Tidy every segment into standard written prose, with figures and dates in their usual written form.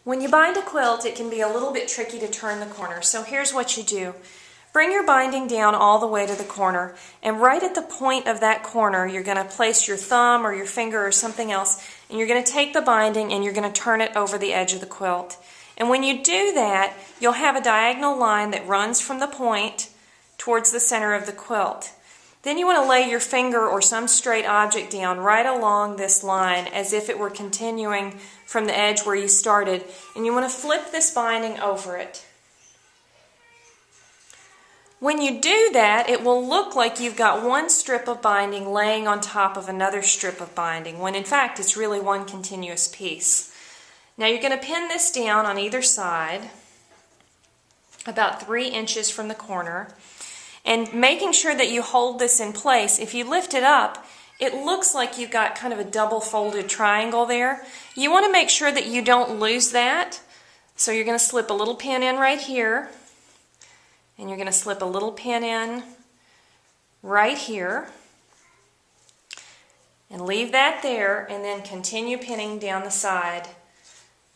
When you bind a quilt, it can be a little bit tricky to turn the corner. So here's what you do. Bring your binding down all the way to the corner, and right at the point of that corner, you're going to place your thumb or your finger or something else, and you're going to take the binding and you're going to turn it over the edge of the quilt. And when you do that, you'll have a diagonal line that runs from the point towards the center of the quilt. Then you want to lay your finger or some straight object down right along this line as if it were continuing from the edge where you started, and you want to flip this binding over it. When you do that, it will look like you've got one strip of binding laying on top of another strip of binding, when in fact it's really one continuous piece. Now you're going to pin this down on either side about 3 inches from the corner, and making sure that you hold this in place. If you lift it up, it looks like you've got kind of a double folded triangle there. You want to make sure that you don't lose that. So you're going to slip a little pin in right here, and you're going to slip a little pin in right here, and leave that there, and then continue pinning down the side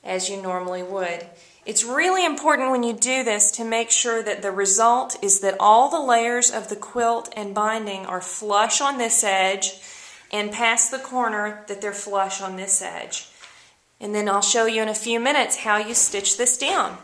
as you normally would. It's really important when you do this to make sure that the result is that all the layers of the quilt and binding are flush on this edge, and past the corner that they're flush on this edge. And then I'll show you in a few minutes how you stitch this down.